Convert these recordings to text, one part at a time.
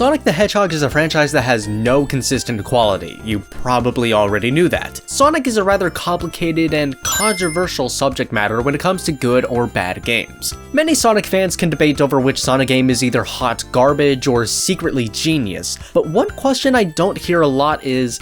Sonic the Hedgehog is a franchise that has no consistent quality. You probably already knew that. Sonic is a rather complicated and controversial subject matter when it comes to good or bad games. Many Sonic fans can debate over which Sonic game is either hot garbage or secretly genius, but one question I don't hear a lot is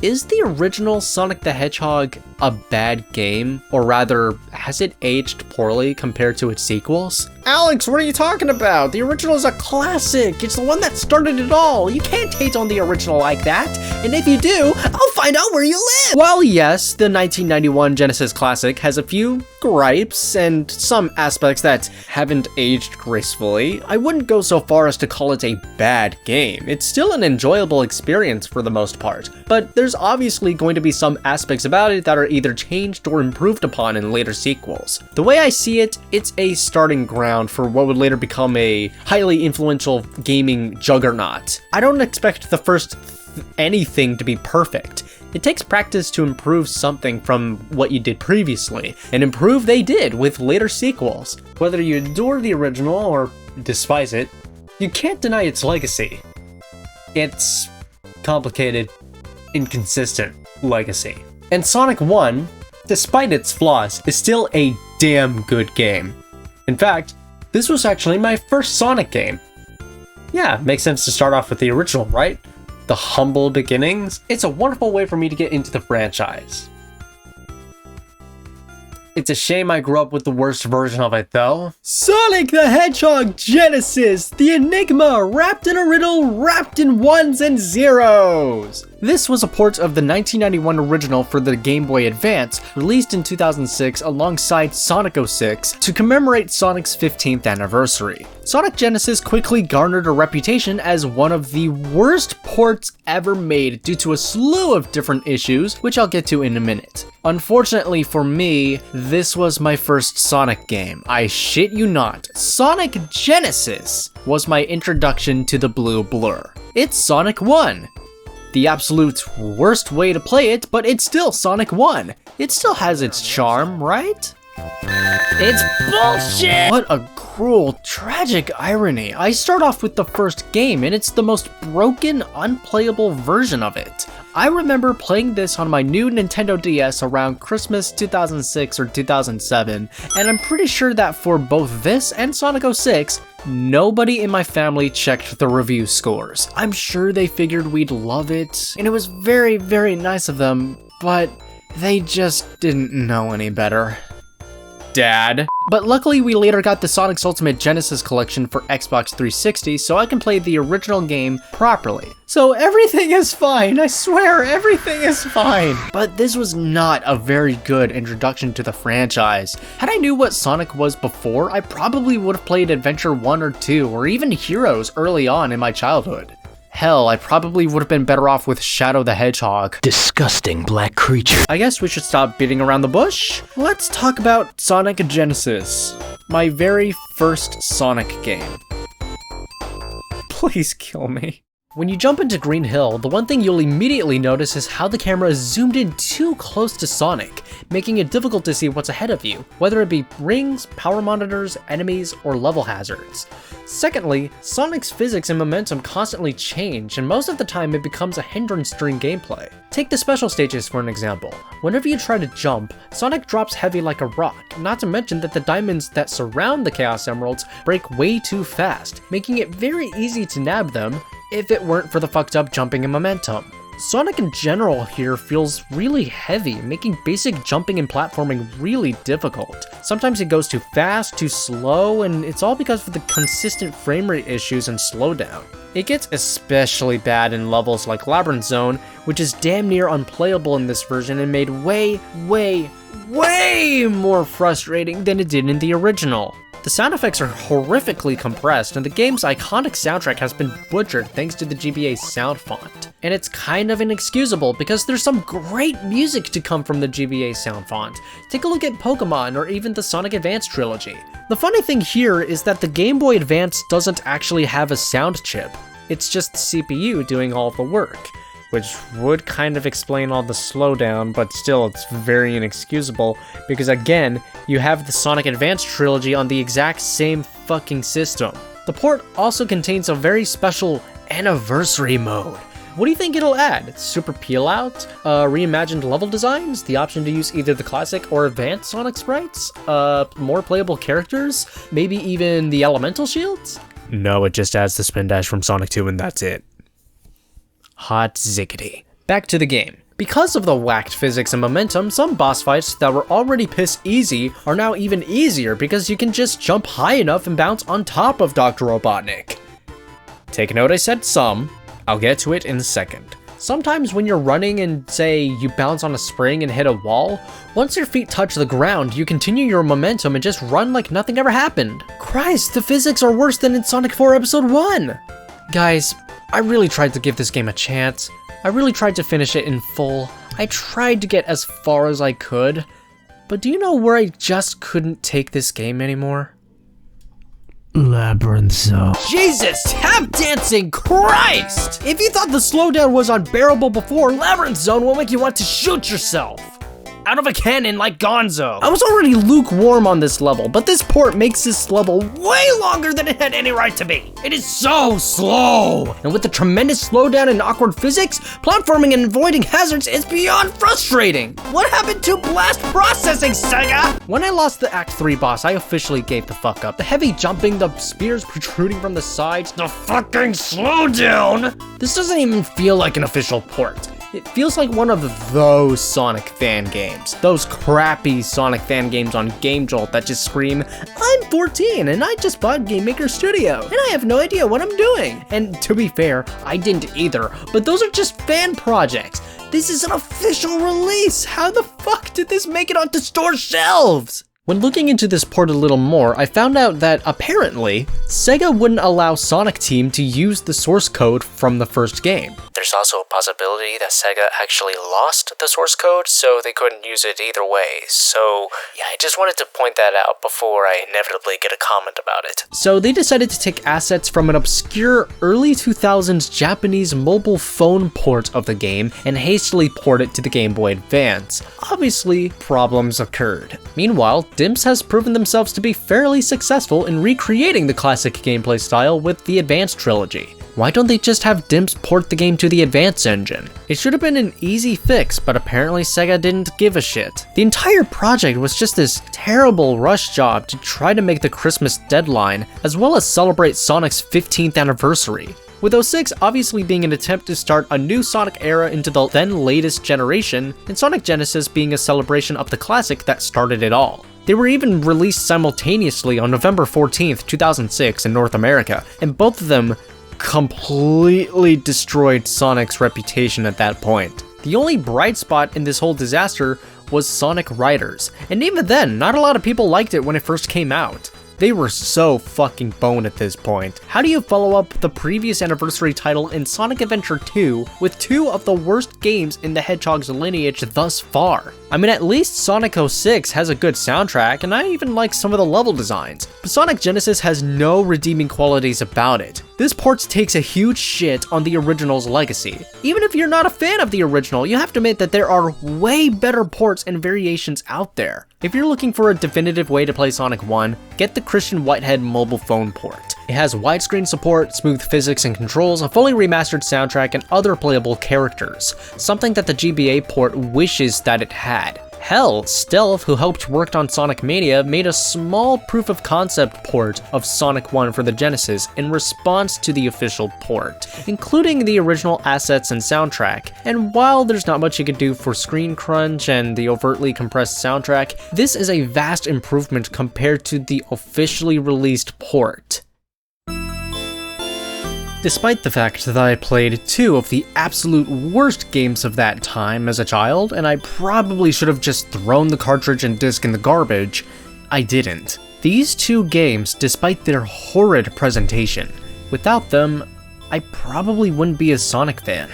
the original Sonic the Hedgehog a bad game? Or rather, has it aged poorly compared to its sequels? Alex, what are you talking about? The original is a classic. It's the one that started it all. You can't hate on the original like that. And if you do, I'll find out where you live. While yes, the 1991 Genesis classic has a few gripes and some aspects that haven't aged gracefully, I wouldn't go so far as to call it a bad game. It's still an enjoyable experience for the most part, but there's obviously going to be some aspects about it that are either changed or improved upon in later sequels. The way I see it, it's a starting ground for what would later become a highly influential gaming juggernaut. I don't expect the first anything to be perfect. It takes practice to improve something from what you did previously, and improve they did with later sequels. Whether you adore the original or despise it, you can't deny its legacy. It's complicated, inconsistent legacy. And Sonic 1, despite its flaws, is still a damn good game. In fact, this was actually my first Sonic game. Yeah, makes sense to start off with the original, right? The humble beginnings. It's a wonderful way for me to get into the franchise. It's a shame I grew up with the worst version of it though. Sonic the Hedgehog Genesis, the enigma wrapped in a riddle, wrapped in ones and zeros. This was a port of the 1991 original for the Game Boy Advance, released in 2006 alongside Sonic 06 to commemorate Sonic's 15th anniversary. Sonic Genesis quickly garnered a reputation as one of the worst ports ever made due to a slew of different issues, which I'll get to in a minute. Unfortunately for me, this was my first Sonic game. I shit you not. Sonic Genesis was my introduction to the blue blur. It's Sonic 1. The absolute worst way to play it, but it's still Sonic 1. It still has its charm, right? It's bullshit! What a cruel, tragic irony. I start off with the first game, and it's the most broken, unplayable version of it. I remember playing this on my new Nintendo DS around Christmas 2006 or 2007, and I'm pretty sure that for both this and Sonic 06, nobody in my family checked the review scores. I'm sure they figured we'd love it, and it was very, very nice of them, but they just didn't know any better. Dad. But luckily we later got the Sonic's Ultimate Genesis collection for Xbox 360, so I can play the original game properly. So everything is fine, I swear, everything is fine. But this was not a very good introduction to the franchise. Had I knew what Sonic was before, I probably would have played Adventure 1 or 2, or even Heroes early on in my childhood. Hell, I probably would have been better off with Shadow the Hedgehog. Disgusting black creature. I guess we should stop beating around the bush. Let's talk about Sonic Genesis. My very first Sonic game. Please kill me. When you jump into Green Hill, the one thing you'll immediately notice is how the camera is zoomed in too close to Sonic, making it difficult to see what's ahead of you, whether it be rings, power monitors, enemies, or level hazards. Secondly, Sonic's physics and momentum constantly change, and most of the time it becomes a hindrance during gameplay. Take the special stages for an example. Whenever you try to jump, Sonic drops heavy like a rock, not to mention that the diamonds that surround the Chaos Emeralds break way too fast, making it very easy to nab them if it weren't for the fucked up jumping and momentum. Sonic in general here feels really heavy, making basic jumping and platforming really difficult. Sometimes it goes too fast, too slow, and it's all because of the consistent frame rate issues and slowdown. It gets especially bad in levels like Labyrinth Zone, which is damn near unplayable in this version and made way more frustrating than it did in the original. The sound effects are horrifically compressed, and the game's iconic soundtrack has been butchered thanks to the GBA sound font. And it's kind of inexcusable because there's some great music to come from the GBA sound font. Take a look at Pokemon or even the Sonic Advance trilogy. The funny thing here is that the Game Boy Advance doesn't actually have a sound chip. It's just the CPU doing all the work, which would kind of explain all the slowdown, but still it's very inexcusable because again, you have the Sonic Advance trilogy on the exact same fucking system. The port also contains a very special Anniversary Mode. What do you think it'll add? Super peel out? Reimagined level designs? The option to use either the classic or advanced Sonic sprites? More playable characters? Maybe even the elemental shields? No, it just adds the spin dash from Sonic 2 and that's it. Hot ziggity. Back to the game. Because of the whacked physics and momentum, some boss fights that were already piss easy are now even easier because you can just jump high enough and bounce on top of Dr. Robotnik. Take note I said some. I'll get to it in a second. Sometimes when you're running and say you bounce on a spring and hit a wall, once your feet touch the ground, you continue your momentum and just run like nothing ever happened. Christ, the physics are worse than in Sonic 4 Episode 1! Guys, I really tried to give this game a chance. I really tried to finish it in full. I tried to get as far as I could. But do you know where I just couldn't take this game anymore? Labyrinth Zone. Jesus, tap dancing, Christ! If you thought the slowdown was unbearable before, Labyrinth Zone will make you want to shoot yourself out of a cannon like Gonzo. I was already lukewarm on this level, but this port makes this level way longer than it had any right to be. It is so slow. And with the tremendous slowdown and awkward physics, platforming and avoiding hazards is beyond frustrating. What happened to blast processing, Sega? When I lost the Act 3 boss, I officially gave the fuck up. The heavy jumping, the spears protruding from the sides, the fucking slowdown. This doesn't even feel like an official port. It feels like one of those Sonic fan games. Those crappy Sonic fan games on Game Jolt that just scream, I'm 14 and I just bought Game Maker Studio and I have no idea what I'm doing. And to be fair, I didn't either, but those are just fan projects. This is an official release. How the fuck did this make it onto store shelves? When looking into this port a little more, I found out that apparently, Sega wouldn't allow Sonic Team to use the source code from the first game. There's also a possibility that Sega actually lost the source code, so they couldn't use it either way. So yeah, I just wanted to point that out before I inevitably get a comment about it. So they decided to take assets from an obscure early 2000s Japanese mobile phone port of the game and hastily port it to the Game Boy Advance. Obviously, problems occurred. Meanwhile, Dimps has proven themselves to be fairly successful in recreating the classic gameplay style with the Advance trilogy. Why don't they just have Dimps port the game to the Advance engine? It should have been an easy fix, but apparently Sega didn't give a shit. The entire project was just this terrible rush job to try to make the Christmas deadline, as well as celebrate Sonic's 15th anniversary. With 06 obviously being an attempt to start a new Sonic era into the then latest generation, and Sonic Genesis being a celebration of the classic that started it all. They were even released simultaneously on November 14th, 2006 in North America, and both of them completely destroyed Sonic's reputation at that point. The only bright spot in this whole disaster was Sonic Riders, and even then, not a lot of people liked it when it first came out. They were so fucking boned at this point. How do you follow up the previous anniversary title in Sonic Adventure 2 with two of the worst games in the Hedgehog's lineage thus far? I mean, at least Sonic 06 has a good soundtrack, and I even like some of the level designs, but Sonic Genesis has no redeeming qualities about it. This port takes a huge shit on the original's legacy. Even if you're not a fan of the original, you have to admit that there are way better ports and variations out there. If you're looking for a definitive way to play Sonic 1, get the Christian Whitehead mobile phone port. It has widescreen support, smooth physics and controls, a fully remastered soundtrack, and other playable characters, something that the GBA port wishes that it had. Hell, Stealth, who helped work on Sonic Mania, made a small proof-of-concept port of Sonic 1 for the Genesis in response to the official port, including the original assets and soundtrack. And while there's not much you can do for screen crunch and the overtly compressed soundtrack, this is a vast improvement compared to the officially released port. Despite the fact that I played two of the absolute worst games of that time as a child, and I probably should have just thrown the cartridge and disc in the garbage, I didn't. These two games, despite their horrid presentation, without them, I probably wouldn't be a Sonic fan.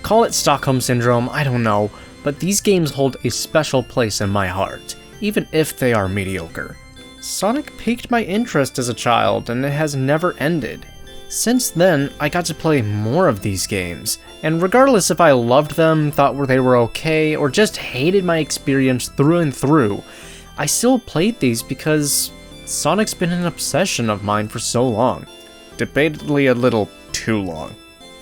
Call it Stockholm Syndrome, I don't know, but these games hold a special place in my heart, even if they are mediocre. Sonic piqued my interest as a child, and it has never ended. Since then, I got to play more of these games, and regardless if I loved them, thought they were okay, or just hated my experience through and through, I still played these because Sonic's been an obsession of mine for so long. Debatedly a little too long.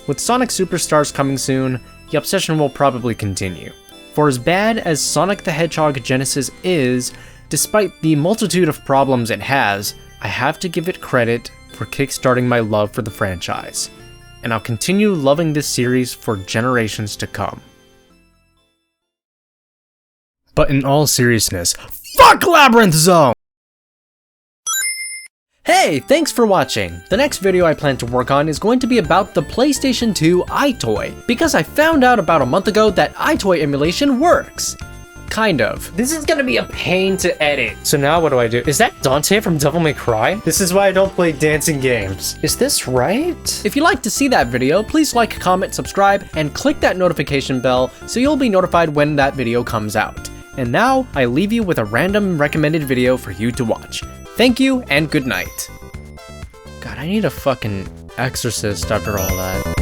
With Sonic Superstars coming soon, the obsession will probably continue. For as bad as Sonic the Hedgehog Genesis is, despite the multitude of problems it has, I have to give it credit for kickstarting my love for the franchise. And I'll continue loving this series for generations to come. But in all seriousness, fuck Labyrinth Zone! Hey, thanks for watching! The next video I plan to work on is going to be about the PlayStation 2 iToy, because I found out about a month ago that iToy emulation works. Kind of. This is gonna be a pain to edit. So now what do I do? Is that Dante from Devil May Cry? This is why I don't play dancing games. Is this right? If you'd like to see that video, please like, comment, subscribe, and click that notification bell so you'll be notified when that video comes out. And now, I leave you with a random recommended video for you to watch. Thank you, and good night. God, I need a fucking exorcist after all that.